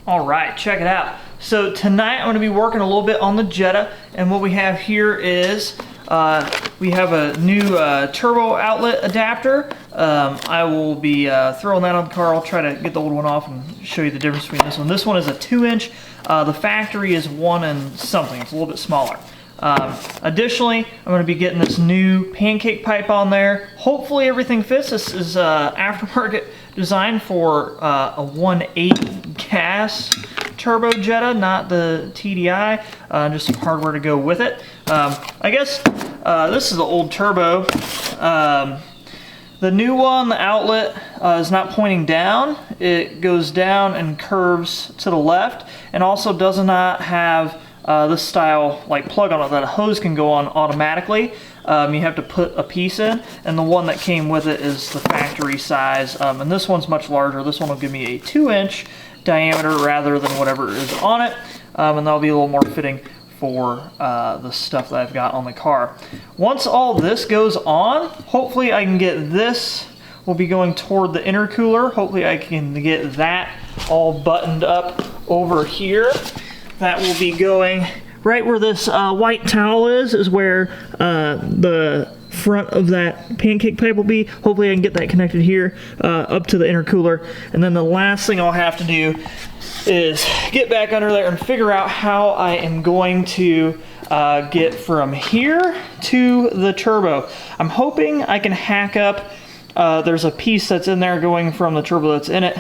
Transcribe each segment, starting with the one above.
All right, check it out. So tonight I'm going to be working a little bit on the Jetta, and what we have here is we have a new turbo outlet adapter. I will be throwing that on the car. I'll try to get the old one off and show you the difference between this one. This one is a 2-inch. The factory is 1 and something. It's a little bit smaller. Additionally, I'm going to be getting this new pancake pipe on there. Hopefully everything fits. This is aftermarket design for a 1.8 gas turbo Jetta, not the TDI. Just some hardware to go with it. I guess this is the old turbo. The new one, the outlet, is not pointing down. It goes down and curves to the left, and also does not have this style like plug on it that a hose can go on automatically. You have to put a piece in, and the one that came with it is the factory size, and this one's much larger. This one will give me a 2-inch diameter rather than whatever is on it, and that'll be a little more fitting for the stuff that I've got on the car. Once all this goes on, hopefully I can get this, will be going toward the intercooler. Hopefully I can get that all buttoned up over here. That will be going right where this white towel is where the front of that pancake pipe will be. Hopefully I can get that connected here up to the intercooler. And then the last thing I'll have to do is get back under there and figure out how I am going to get from here to the turbo. I'm hoping I can hack up, there's a piece that's in there going from the turbo that's in it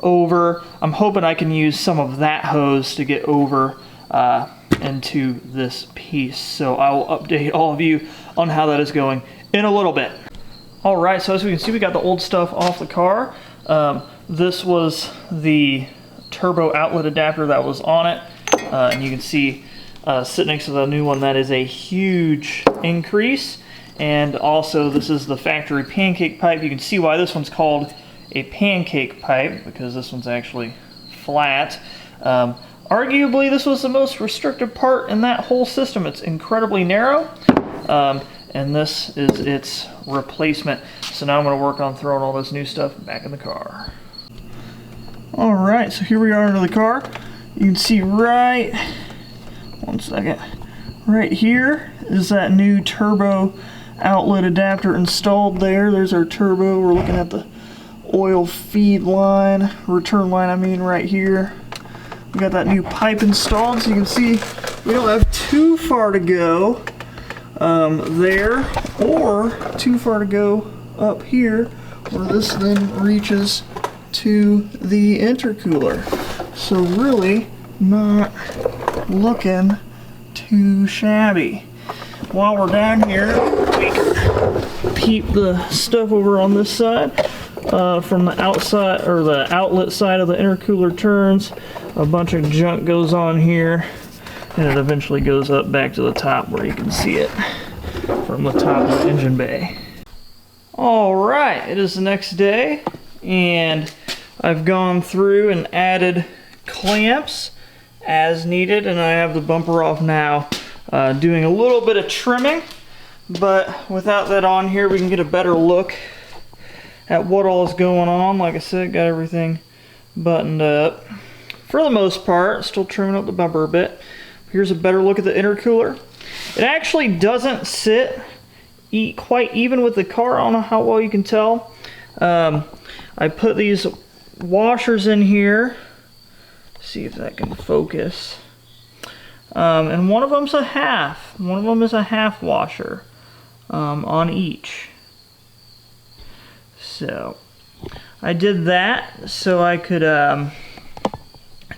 over. I'm hoping I can use some of that hose to get over into this piece. So I will update all of you on how that is going in a little bit. All right, so as we can see, we got the old stuff off the car. This was the turbo outlet adapter that was on it, and you can see sitting next to the new one, that is a huge increase. And also this is the factory pancake pipe. You can see why this one's called a pancake pipe, because this one's actually flat. Arguably this was the most restrictive part in that whole system. It's incredibly narrow, and this is its replacement. So now I'm going to work on throwing all this new stuff back in the car. Alright, so here we are under the car. You can see right here is that new turbo outlet adapter installed there. There's our turbo. We're looking at the oil feed line, return line I mean, right here. We got that new pipe installed, so you can see we don't have too far to go there, or too far to go up here, where this then reaches to the intercooler. So really not looking too shabby. While we're down here, we can peep the stuff over on this side. From the outside, or the outlet side of the intercooler turns, a bunch of junk goes on here, and it eventually goes up back to the top where you can see it from the top of the engine bay. Alright, it is the next day, and I've gone through and added clamps as needed, and I have the bumper off now, doing a little bit of trimming, but without that on here we can get a better look at what all is going on. Like I said, got everything buttoned up for the most part, still trimming up the bumper a bit. Here's a better look at the intercooler. It actually doesn't sit quite even with the car. I don't know how well you can tell. I put these washers in here, see if that can focus, and one of them's a half. One of them is a half washer on each. So I did that so I could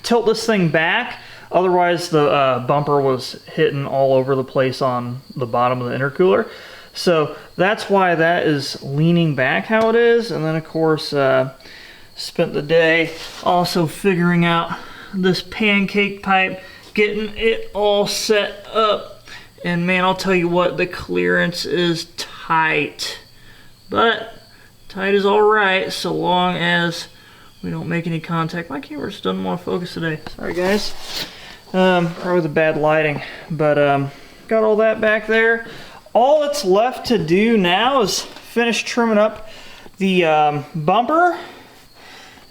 tilt this thing back. Otherwise the bumper was hitting all over the place on the bottom of the intercooler. So that's why that is leaning back how it is. And then of course spent the day also figuring out this pancake pipe, getting it all set up. And man, I'll tell you what, the clearance is tight. But tight is alright, so long as we don't make any contact. My camera just doesn't want to focus today. Sorry guys. Probably the bad lighting. But got all that back there. All that's left to do now is finish trimming up the bumper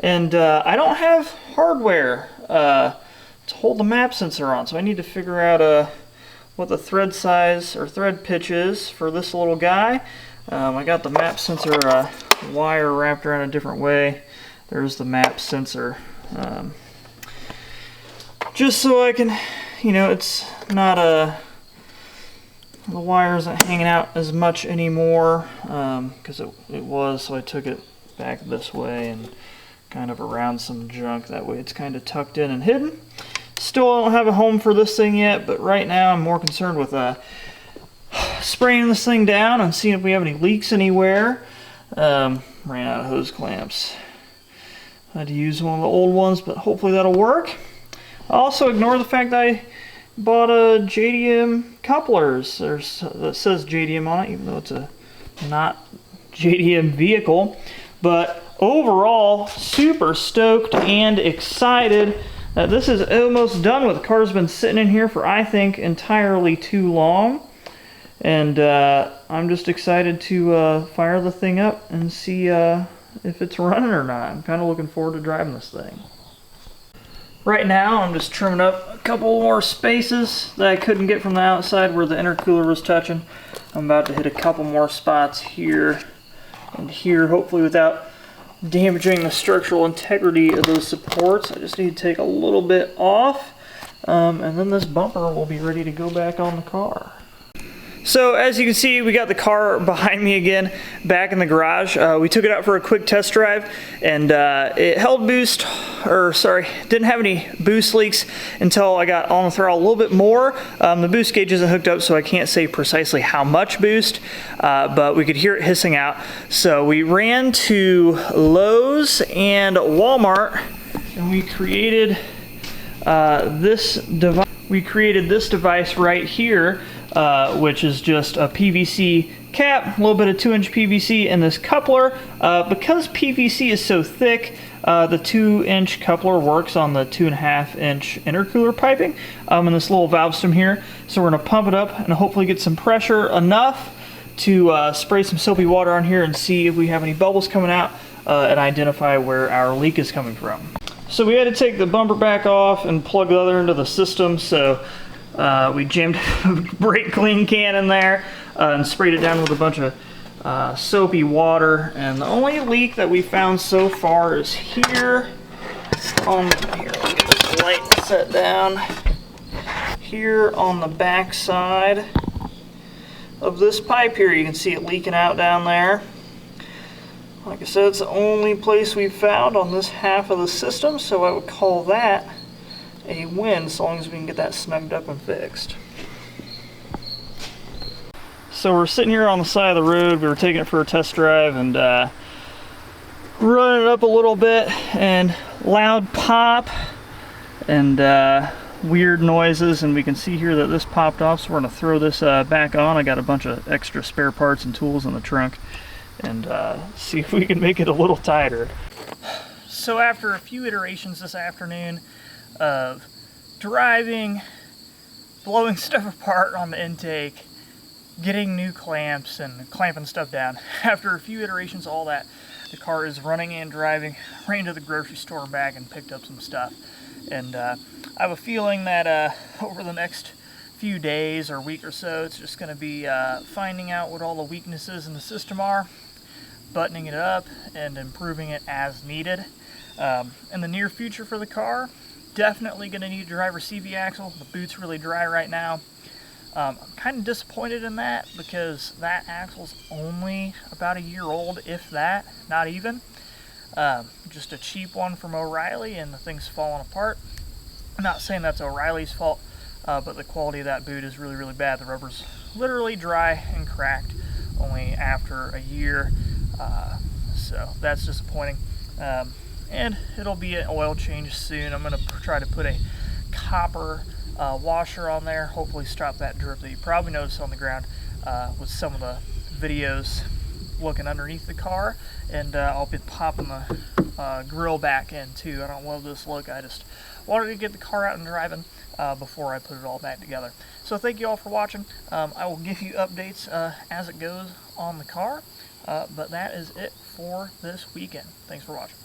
And I don't have hardware to hold the map sensor on, so I need to figure out what the thread size or thread pitch is for this little guy. I got the map sensor wire wrapped around a different way. There's the map sensor. Just so I can, you know, it's not the wire isn't hanging out as much anymore, because it was, so I took it back this way and kind of around some junk. That way it's kind of tucked in and hidden. Still don't have a home for this thing yet, but right now I'm more concerned with spraying this thing down and seeing if we have any leaks anywhere. Ran out of hose clamps. I had to use one of the old ones, but hopefully that'll work. Also ignore the fact that I bought a JDM couplers. That says JDM on it, even though it's a not JDM vehicle. But overall, super stoked and excited that this is almost done with. The car's been sitting in here for, I think, entirely too long. And I'm just excited to fire the thing up and see if it's running or not. I'm kind of looking forward to driving this thing. Right now, I'm just trimming up a couple more spaces that I couldn't get from the outside where the intercooler was touching. I'm about to hit a couple more spots here and here, hopefully without damaging the structural integrity of those supports. I just need to take a little bit off, and then this bumper will be ready to go back on the car. So as you can see, we got the car behind me again, back in the garage. We took it out for a quick test drive, and it held boost, or sorry, didn't have any boost leaks until I got on the throttle a little bit more. The boost gauge isn't hooked up, so I can't say precisely how much boost, but we could hear it hissing out. So we ran to Lowe's and Walmart, and we created this device. We created this device right here, which is just a PVC cap, a little bit of 2-inch PVC in this coupler. Because PVC is so thick, the 2-inch coupler works on the 2.5-inch intercooler piping and this little valve stem here. So we're going to pump it up and hopefully get some pressure enough to spray some soapy water on here and see if we have any bubbles coming out and identify where our leak is coming from. So we had to take the bumper back off and plug the other into the system. So we jammed a brake clean can in there and sprayed it down with a bunch of soapy water. And the only leak that we found so far is here on here. Let me get this light set down. Here on the back side of this pipe here, you can see it leaking out down there. Like I said, it's the only place we've found on this half of the system, so I would call that a win, as long as we can get that snugged up and fixed. So we're sitting here on the side of the road. We were taking it for a test drive and running it up a little bit, and loud pop and weird noises, and we can see here that this popped off, so we're going to throw this back on. I got a bunch of extra spare parts and tools in the trunk, and see if we can make it a little tighter. So after a few iterations this afternoon of driving, blowing stuff apart on the intake, getting new clamps and clamping stuff down, after a few iterations of all that, the car is running and driving. Ran to the grocery store and back and picked up some stuff. And I have a feeling that over the next few days or week or so, it's just going to be finding out what all the weaknesses in the system are, buttoning it up, and improving it as needed. In the near future for the car, definitely going to need a driver CV axle. The boot's really dry right now. I'm kind of disappointed in that, because that axle's only about a year old, if that, not even. Just a cheap one from O'Reilly, and the thing's falling apart. I'm not saying that's O'Reilly's fault, but the quality of that boot is really, really bad. The rubber's literally dry and cracked only after a year, so that's disappointing. And it'll be an oil change soon. I'm going to try to put a copper washer on there, hopefully stop that drip that you probably noticed on the ground with some of the videos looking underneath the car. And I'll be popping the grill back in too. I don't love this look. I just wanted to get the car out and driving before I put it all back together. So thank you all for watching. I will give you updates as it goes on the car, but that is it for this weekend. Thanks for watching.